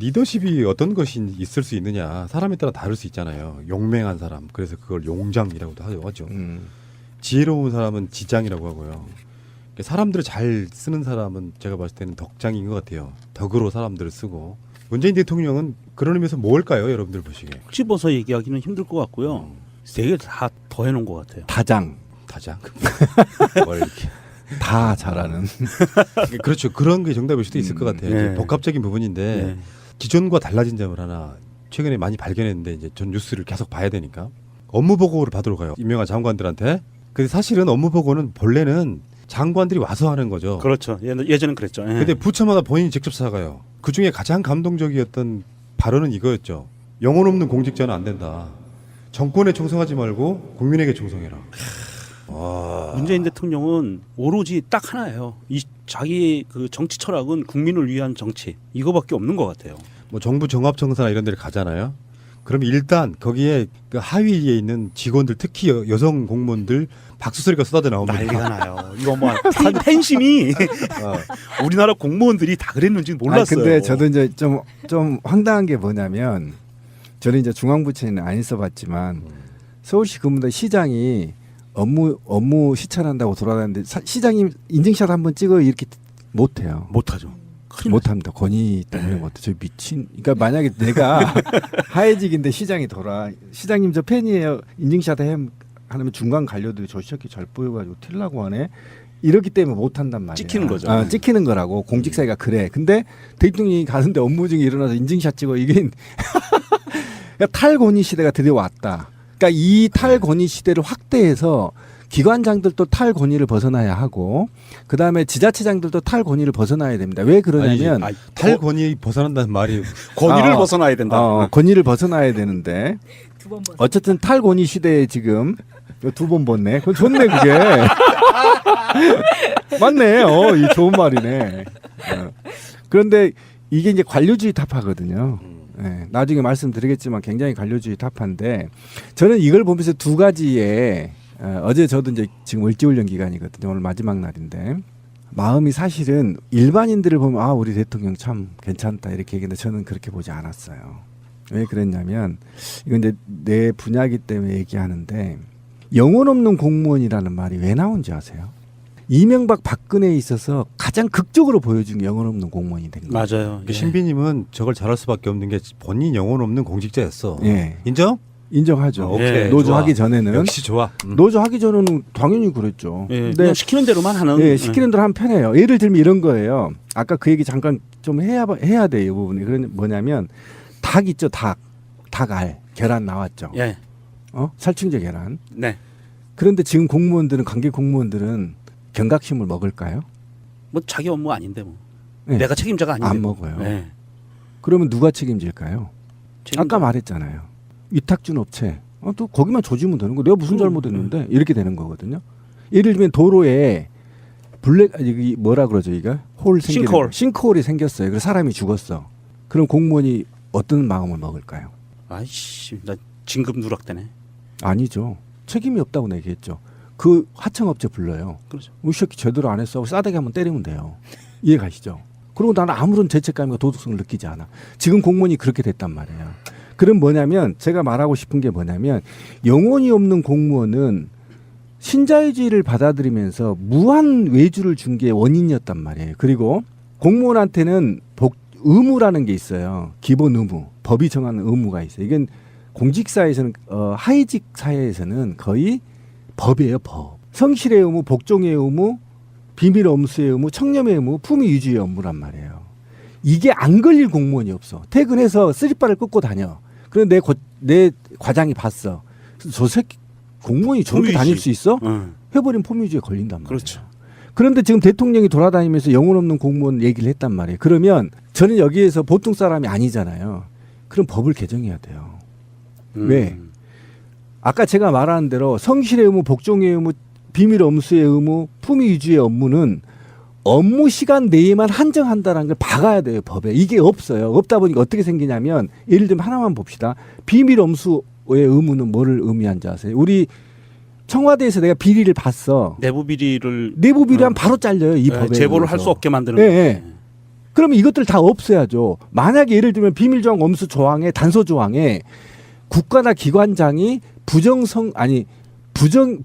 리더십이 어떤 것이 있을 수 있느냐 사람에 따라 다를 수 있잖아요. 용맹한 사람 그래서 그걸 용장이라고도 하죠. 지혜로운 사람은 지장이라고 하고요. 사람들을 잘 쓰는 사람은 제가 봤을 때는 덕장인 것 같아요. 덕으로 사람들을 쓰고 문재인 대통령은 그런 의미에서 뭘까요? 여러분들 보시기에. 찝어서 얘기하기는 힘들 것 같고요. 세 개 다 더해놓은 것 같아요. 다장. 뭘 이렇게. 다 잘하는. 그렇죠. 그런 게 정답일 수도 있을 것 같아요. 네. 복합적인 부분인데 네. 기존과 달라진 점을 하나 최근에 많이 발견했는데 이제 전 뉴스를 계속 봐야 되니까 업무 보고를 받으러 가요. 임명한 장관들한테. 근데 사실은 업무 보고는 본래는 장관들이 와서 하는 거죠. 그렇죠. 예전엔 그랬죠. 예. 근데 부처마다 본인이 직접 사가요. 그 중에 가장 감동적이었던 발언은 이거였죠. 영혼 없는 공직자는 안 된다. 정권에 충성하지 말고 국민에게 충성해라. 문재인 대통령은 오로지 딱 하나예요. 자기 그 정치 철학은 국민을 위한 정치 이거밖에 없는 것 같아요. 뭐 정부 종합청사나 이런 데를 가잖아요. 그럼 일단 거기에 그 하위에 있는 직원들 특히 여성 공무원들 박수 소리가 쏟아져 나옵니다. 난리가 나요. 이거 뭐 팬심이 우리나라 공무원들이 다 그랬는지 몰랐어요. 근데 저도 이제 좀 황당한 게 뭐냐면 저는 이제 중앙부처는 안 있어봤지만 서울시 근무대 시장이 업무 시찰한다고 돌아다니는데 시장님 인증샷 한번 찍어 이렇게 못해요. 못하죠. 못합니다. 권위 때문에 못해. 저 미친. 그러니까 만약에 내가 하해직인데 시장이 시장님 저 팬이에요. 인증샷 하면 중간 관료들이 저 새끼 잘 보여가지고 튀려고 하네. 이렇기 때문에 못한단 말이야. 찍히는 거죠. 찍히는 거라고. 공직사회가 그래. 근데 대통령이 가는데 업무 중에 일어나서 인증샷 찍어. 이게 그러니까 탈권위 시대가 드디어 왔다. 그러니까 이 탈권위 시대를 확대해서 기관장들도 탈권위를 벗어나야 하고 그다음에 지자체장들도 탈권위를 벗어나야 됩니다. 왜 그러냐면 탈권위 벗어난다는 말이 권위를 벗어나야 된다. 권위를 벗어나야 되는데 어쨌든 탈권위 시대에 지금 두 번 벗네. 그건 좋네 그게. 맞네. 이 좋은 말이네. 그런데 이게 이제 관료주의 타파거든요. 네, 나중에 말씀드리겠지만 굉장히 관료주의 타파인데 저는 이걸 보면서 두 가지의 어제 저도 이제 지금 을지훈련 기간이거든요. 오늘 마지막 날인데 마음이 사실은 일반인들을 보면 우리 대통령 참 괜찮다 이렇게 얘기했는데 저는 그렇게 보지 않았어요. 왜 그랬냐면 이건 이제 내 분야이기 때문에 얘기하는데 영혼 없는 공무원이라는 말이 왜 나온지 아세요? 이명박 박근혜에 있어서 가장 극적으로 보여준 게 영혼 없는 공무원이 된 거예요. 맞아요. 신비님은 저걸 잘할 수밖에 없는 게 본인 영혼 없는 공직자였어. 예. 인정? 인정하죠. 오케이. 노조 좋아. 하기 전에는 역시 좋아. 노조 하기 전에는 당연히 그랬죠. 예, 근데 그냥 시키는 대로만 하는. 시키는 대로 하면 편해요. 예를 들면 이런 거예요. 아까 그 얘기 잠깐 좀 해야 돼요. 이 부분이. 그런 뭐냐면 닭 있죠. 닭알 계란 나왔죠. 예. 살충제 계란. 네. 그런데 지금 공무원들은 관계 공무원들은 경각심을 먹을까요? 뭐 자기 업무 아닌데 뭐. 네. 내가 책임자가 아닌데. 안 먹어요. 네. 그러면 누가 책임질까요? 책임자. 아까 말했잖아요. 위탁 준 업체. 또 거기만 조지면 되는 거. 내가 무슨 잘못했는데 이렇게 되는 거거든요. 예를 들면 도로에 여기 뭐라 그러죠, 이거? 싱크홀이 생겼어요. 그래서 사람이 죽었어. 그럼 공무원이 어떤 마음을 먹을까요? 아이씨, 나 진급 누락되네. 아니죠. 책임이 없다고 얘기했죠. 그 하청업체 불러요. 그렇죠. 이 새끼 제대로 안 했어. 싸대기 한번 때리면 돼요. 이해 가시죠? 그리고 나는 아무런 죄책감과 도덕성을 느끼지 않아. 지금 공무원이 그렇게 됐단 말이에요. 그럼 뭐냐면 제가 말하고 싶은 게 뭐냐면 영혼이 없는 공무원은 신자유주의를 받아들이면서 무한 외주를 준 게 원인이었단 말이에요. 그리고 공무원한테는 의무라는 게 있어요. 기본 의무. 법이 정하는 의무가 있어요. 이건 공직사회에서는 하위직 사회에서는 거의 법이에요. 법. 성실의 의무, 복종의 의무, 비밀 엄수의 의무, 청렴의 의무, 품위 유지의 업무란 말이에요. 이게 안 걸릴 공무원이 없어. 퇴근해서 쓰리바를 끊고 다녀. 그런데 내 과장이 봤어. 저 새끼 공무원이 저렇게 다닐 수 있어? 해버린 품위주의에 걸린단 말이에요. 그렇죠. 그런데 지금 대통령이 돌아다니면서 영혼 없는 공무원 얘기를 했단 말이에요. 그러면 저는 여기에서 보통 사람이 아니잖아요. 그럼 법을 개정해야 돼요. 왜? 아까 제가 말하는 대로 성실의 의무, 복종의 의무, 비밀 엄수의 의무, 품위 유지의 업무는 업무 시간 내에만 한정한다는 걸 박아야 돼요, 법에. 이게 없어요. 없다 보니까 어떻게 생기냐면 예를 들면 하나만 봅시다. 비밀 엄수의 의무는 뭐를 의미한지 아세요? 우리 청와대에서 내가 비리를 봤어. 내부 비리를 내부 비리하면 바로 잘려요, 이 법에. 제보를 할 수 없게 만드는 예. 그러면 이것들 다 없애야죠. 만약에 예를 들면 비밀조항 엄수 조항에 단서 조항에 국가나 기관장이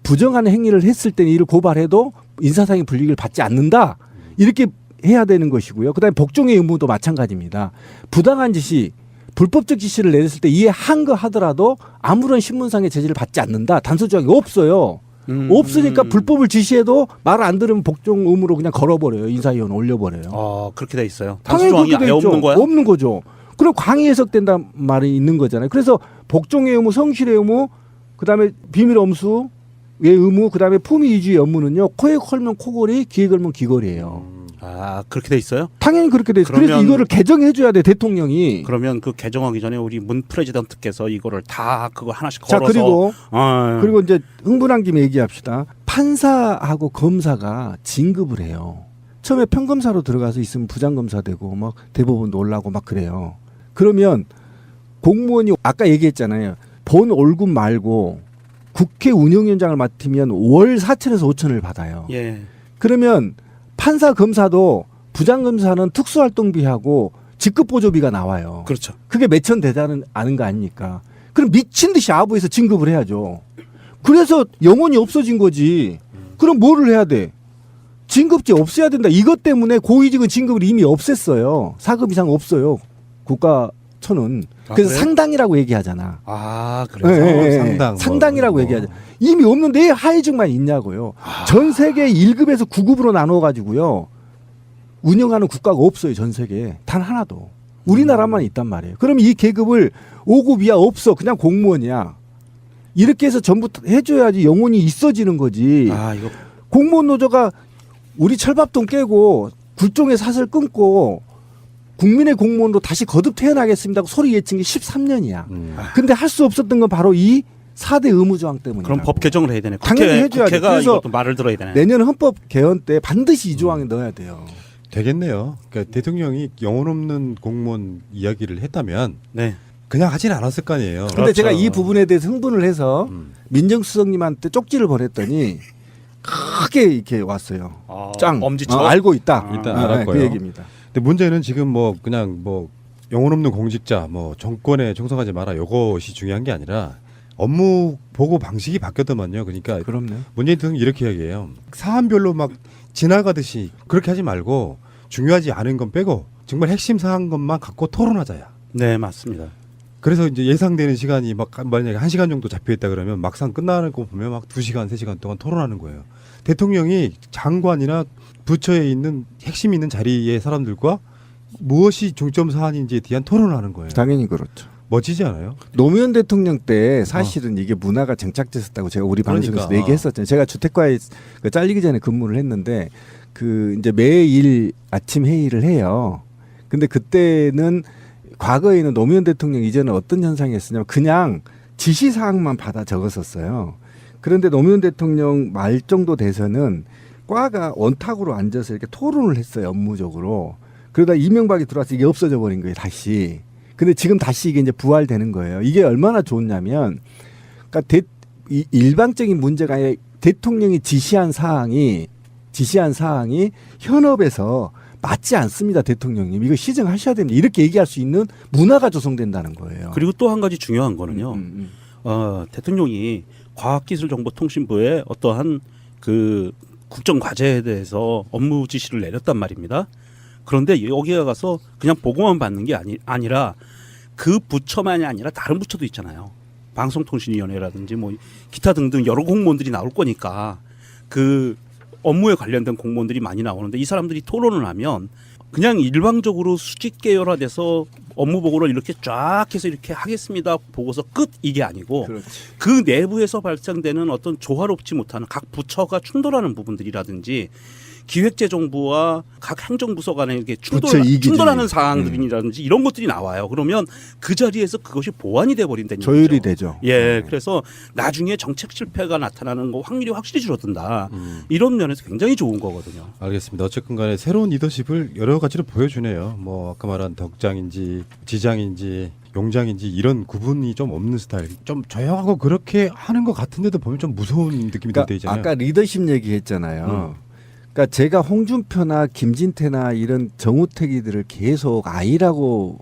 부정하는 행위를 했을 때 이를 고발해도 인사상의 불이익을 받지 않는다. 이렇게 해야 되는 것이고요. 그다음에 복종의 의무도 마찬가지입니다. 부당한 지시, 불법적 지시를 내렸을 때 이해한 거 하더라도 아무런 신문상의 제재를 받지 않는다. 단서 조항이 없어요. 없으니까 불법을 지시해도 말 안 들으면 복종 의무로 그냥 걸어버려요. 인사위원 올려버려요. 그렇게 돼 있어요. 당연히 단수 조항이 그렇게 돼 아예 있죠. 없는 거야? 없는 거죠. 그럼 광의 해석된다는 말이 있는 거잖아요. 그래서 복종의 의무, 성실의 의무, 그다음에 비밀 엄수의 의무, 그다음에 품위 유지의 업무는요. 코에 걸면 코걸이, 귀에 걸면 귀걸이에요. 그렇게 돼 있어요? 당연히 그렇게 돼 있어요. 그래서 그러면- 이거를 개정해 줘야 돼, 대통령이. 그러면 그 개정하기 전에 우리 문 프레지던트께서 이거를 다 그거 하나씩 자, 걸어서 그리고 이제 흥분한 김에 얘기합시다. 판사하고 검사가 진급을 해요. 처음에 평검사로 들어가서 있으면 부장검사 되고 막 대법원도 올라고 막 그래요. 그러면 공무원이 아까 얘기했잖아요. 본 월급 말고 국회 운영위원장을 맡으면 월 4천에서 5천을 받아요. 예. 그러면 판사 검사도 부장검사는 특수활동비하고 직급보조비가 나와요. 그렇죠. 그게 몇천 되다는 아는 거 아닙니까? 그럼 미친 듯이 아부에서 진급을 해야죠. 그래서 영원히 없어진 거지. 그럼 뭐를 해야 돼? 진급제 없애야 된다. 이것 때문에 고위직은 진급을 이미 없앴어요. 4급 이상 없어요. 국가천은. 그래서 그래요? 상당이라고 얘기하잖아. 그래서 예, 예, 예. 상당 뭐 상당이라고 뭐. 얘기하죠. 이미 없는데 왜 하위직만 있냐고요. 전 세계 1급에서 9급으로 나눠 가지고요. 운영하는 국가가 없어요. 전 세계에. 단 하나도. 우리나라만 있단 말이에요. 그럼 이 계급을 5급 이하 없어. 그냥 공무원이야. 이렇게 해서 전부 해줘야지 영원히 있어지는 거지. 이거 공무원 노조가 우리 철밥통 깨고 굴종의 사슬 끊고 국민의 공무원으로 다시 거듭 태어나겠습니다. 소리 외친 게 13년이야. 근데 할 수 없었던 건 바로 이 4대 의무조항 때문이에요. 그럼 법 개정을 해야 되네. 당연히 해줘야죠. 국회가 그래서 이것도 말을 들어야 되네. 내년 헌법 개헌 때 반드시 이 조항에 넣어야 돼요. 되겠네요. 그러니까 대통령이 영혼 없는 공무원 이야기를 했다면 네. 그냥 하진 않았을 거 아니에요. 근데 그렇죠. 제가 이 부분에 대해서 흥분을 해서 음. 민정수석님한테 쪽지를 보냈더니 크게 이렇게 왔어요. 짱. 엄지척. 알고 있다. 일단 아, 알았고요. 그 얘기입니다. 근데 문제는 지금 뭐 그냥 뭐 영혼 없는 공직자 뭐 정권에 충성하지 마라 이것이 중요한 게 아니라 업무 보고 방식이 바뀌었더만요. 그러니까 그럼요. 문재인 대통령이 이렇게 이야기해요. 사안별로 막 지나가듯이 그렇게 하지 말고 중요하지 않은 건 빼고 정말 핵심 사안 것만 갖고 토론하자야. 네, 맞습니다. 그래서 이제 예상되는 시간이 막 만약에 1시간 정도 잡혀 있다 그러면 막상 끝나는 거 보면 막 2시간, 3시간 동안 토론하는 거예요. 대통령이 장관이나 부처에 있는 핵심 있는 자리의 사람들과 무엇이 중점 사안인지에 대한 토론을 하는 거예요. 당연히 그렇죠. 멋지지 않아요? 노무현 대통령 때 사실은 이게 문화가 정착됐었다고 제가 우리 방송에서 그러니까. 얘기했었잖아요. 제가 주택과에 그 잘리기 전에 근무를 했는데 그 이제 매일 아침 회의를 해요. 근데 그때는 과거에는 노무현 대통령 이전에 어떤 현상이었었냐면 그냥 지시사항만 받아 적었었어요. 그런데 노무현 대통령 말 정도 돼서는 과가 원탁으로 앉아서 이렇게 토론을 했어요. 업무적으로. 그러다 이명박이 들어와서 이게 없어져 버린 거예요. 다시. 근데 지금 다시 이게 이제 부활되는 거예요. 이게 얼마나 좋냐면 그러니까 일방적인 문제가 아니라 대통령이 지시한 사항이 현업에서 맞지 않습니다. 대통령님. 이거 시정하셔야 됩니다. 이렇게 얘기할 수 있는 문화가 조성된다는 거예요. 그리고 또 한 가지 중요한 거는요. 대통령이 과학기술정보통신부에 어떠한 그 국정과제에 대해서 업무 지시를 내렸단 말입니다. 그런데 여기에 가서 그냥 보고만 받는 게 아니라 그 부처만이 아니라 다른 부처도 있잖아요. 방송통신위원회라든지 뭐 기타 등등 여러 공무원들이 나올 거니까 그 업무에 관련된 공무원들이 많이 나오는데 이 사람들이 토론을 하면 그냥 일방적으로 수직 계열화돼서 업무 보고를 이렇게 쫙 해서 이렇게 하겠습니다 보고서 끝 이게 아니고 그렇지. 그 내부에서 발생되는 어떤 조화롭지 못하는 각 부처가 충돌하는 부분들이라든지 기획재정부와 각 행정부서 간에 이렇게 부처 이기주의. 충돌하는 사항들이라든지 이런 것들이 나와요. 그러면 그 자리에서 그것이 보완이 돼 버린다는 조율이 얘기죠. 되죠. 예, 그래서 나중에 정책 실패가 나타나는 거 확률이 확실히 줄어든다. 이런 면에서 굉장히 좋은 거거든요. 알겠습니다. 어쨌든 간에 새로운 리더십을 여러 가지로 보여주네요. 뭐 아까 말한 덕장인지 지장인지 용장인지 이런 구분이 좀 없는 스타일. 좀 조용하고 그렇게 하는 것 같은데도 보면 좀 무서운 느낌이 들 때 그러니까 있잖아요. 아까 리더십 얘기했잖아요. 그러니까 제가 홍준표나 김진태나 이런 정우택이들을 계속 아이라고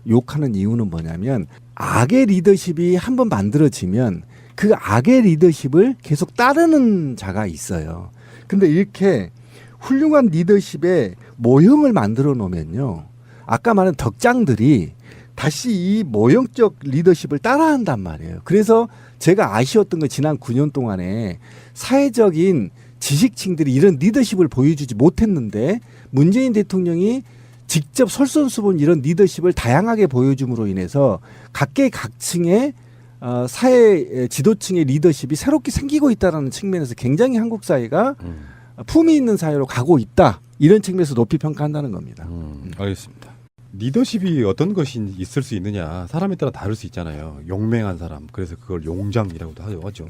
욕하는 이유는 뭐냐면 악의 리더십이 한번 만들어지면 그 악의 리더십을 계속 따르는 자가 있어요. 근데 이렇게 훌륭한 리더십의 모형을 만들어 놓으면요. 아까 말한 덕장들이 다시 이 모형적 리더십을 따라한단 말이에요. 그래서 제가 아쉬웠던 건 지난 9년 동안에 사회적인 지식층들이 이런 리더십을 보여주지 못했는데 문재인 대통령이 직접 솔선수범 이런 리더십을 다양하게 보여줌으로 인해서 각계각층의 사회 지도층의 리더십이 새롭게 생기고 있다는 측면에서 굉장히 한국 사회가 품위 있는 사회로 가고 있다. 이런 측면에서 높이 평가한다는 겁니다. 알겠습니다. 리더십이 어떤 것이 있을 수 있느냐 사람에 따라 다를 수 있잖아요. 용맹한 사람 그래서 그걸 용장이라고도 하죠.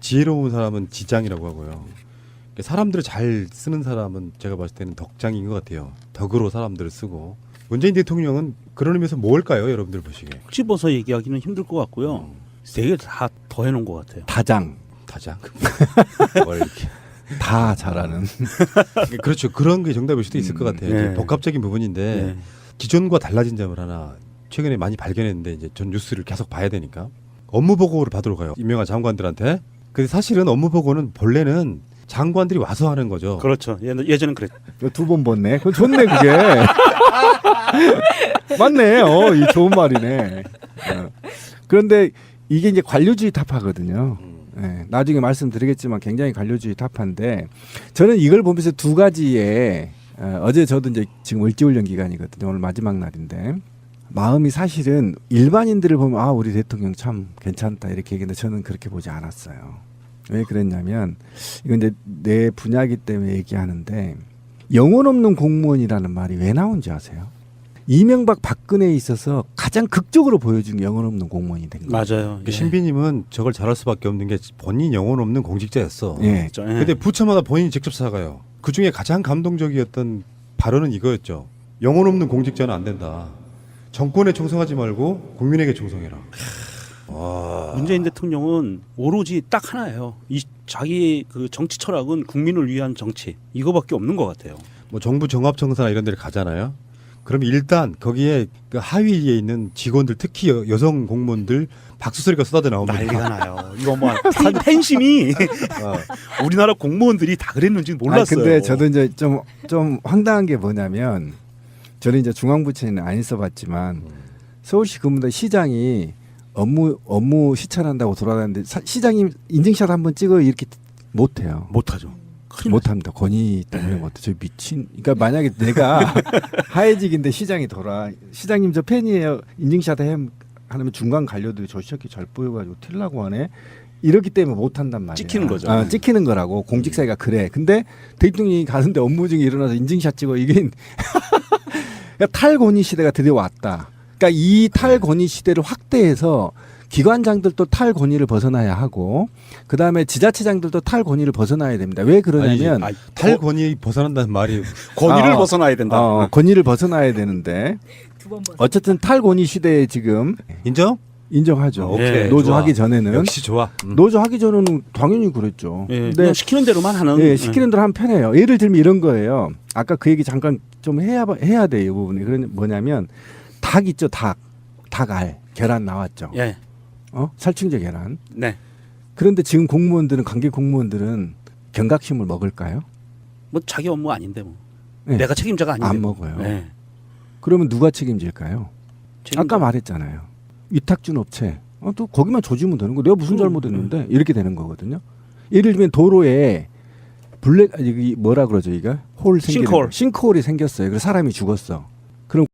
지혜로운 사람은 지장이라고 하고요. 그러니까 사람들을 잘 쓰는 사람은 제가 봤을 때는 덕장인 것 같아요. 덕으로 사람들을 쓰고 문재인 대통령은 그런 의미에서 뭘까요? 여러분들 보시기에 찝어서 얘기하기는 힘들 것 같고요. 되게 다 더해놓은 것 같아요. 다장. 뭘 이렇게 다 잘하는. 그렇죠. 그런 게 정답일 수도 있을 것 같아요. 네. 이제 복합적인 부분인데 네. 기존과 달라진 점을 하나 최근에 많이 발견했는데 이제 전 뉴스를 계속 봐야 되니까 업무 보고를 받으러 가요. 유명한 장관들한테. 근데 사실은 업무 보고는 본래는 장관들이 와서 하는 거죠. 그렇죠. 예전엔 그랬죠. 2번 봤네. 그건 좋네 그게. 맞네. 이 좋은 말이네. 그런데 이게 이제 관료주의 타파거든요. 나중에 말씀드리겠지만 굉장히 관료주의 타파인데 저는 이걸 보면서 두 가지의 어제 저도 이제 지금 을지훈련 기간이거든요. 오늘 마지막 날인데 마음이 사실은 일반인들을 보면 아 우리 대통령 참 괜찮다 이렇게 얘기했는데 저는 그렇게 보지 않았어요. 왜 그랬냐면 이건 이제 내 분야이기 때문에 얘기하는데 영혼 없는 공무원이라는 말이 왜 나온지 아세요? 이명박 박근혜에 있어서 가장 극적으로 보여준 영혼 없는 공무원이 된 거예요. 맞아요. 그러니까 신비님은 저걸 잘할 수밖에 없는 게 본인 영혼 없는 공직자였어. 예. 근데 부처마다 본인이 직접 사과해요. 그 중에 가장 감동적이었던 발언은 이거였죠. 영혼 없는 공직자는 안 된다. 정권에 충성하지 말고 국민에게 충성해라. 문재인 대통령은 오로지 딱 하나예요. 이 자기 그 정치 철학은 국민을 위한 정치 이거밖에 없는 것 같아요. 뭐 정부 종합청사나 이런 데를 가잖아요. 그럼 일단 거기에 그 하위에 있는 직원들 특히 여성 공무원들 박수 소리가 쏟아져 나옵니다. 난리가 나요. 이거 뭐 팬심이 우리나라 공무원들이 다 그랬는지 몰랐어요. 근데 저도 이제 좀 황당한 게 뭐냐면 저는 이제 중앙부처에는 안 있어봤지만 서울시 근무대 시장이 업무 시찰한다고 돌아다니는데 시장님 인증샷 한번 찍어 이렇게 못해요. 못하죠. 못합니다. 권위 때문에 못해. 저 미친. 그러니까 만약에 내가 하해직인데 시장님 저 팬이에요. 인증샷 하면 중간 관료들이 저 새끼 잘 보여가지고 틸라고 하네. 이렇기 때문에 못한단 말이야. 찍히는 거죠. 찍히는 거라고. 공직사회가 그래. 근데 대통령이 가는데 업무 중에 일어나서 인증샷 찍어. 이게 그러니까 탈권위 시대가 드디어 왔다. 그러니까 이 탈권위 시대를 확대해서 기관장들도 탈권위를 벗어나야 하고 그다음에 지자체장들도 탈권위를 벗어나야 됩니다. 왜 그러냐면 탈권위 벗어난다는 말이 권위를 벗어나야 된다. 권위를 벗어나야 되는데 어쨌든 탈권위 시대에 지금 인정하죠. 오케이, 노조하기 좋아. 전에는 역시 좋아. 노조하기 전에는 당연히 그랬죠. 예, 그냥 시키는 대로만 하는. 시키는 대로 하면 편해요. 예를 들면 이런 거예요. 아까 그 얘기 잠깐 좀 해야 돼요. 이 부분이. 그런 뭐냐면 닭 있죠. 닭알 계란 나왔죠. 예. 살충제 계란. 네. 그런데 지금 관계 공무원들은 경각심을 먹을까요? 뭐 자기 업무 아닌데 뭐. 네. 내가 책임자가 아닌데. 안 먹어요. 네. 그러면 누가 책임질까요? 책임자. 아까 말했잖아요. 위탁준 업체. 또 거기만 조지면 되는 거. 내가 무슨 잘못했는데 이렇게 되는 거거든요. 예를 들면 도로에 뭐라 그러죠, 이거? 싱크홀이 생겼어요. 그래서 사람이 죽었어.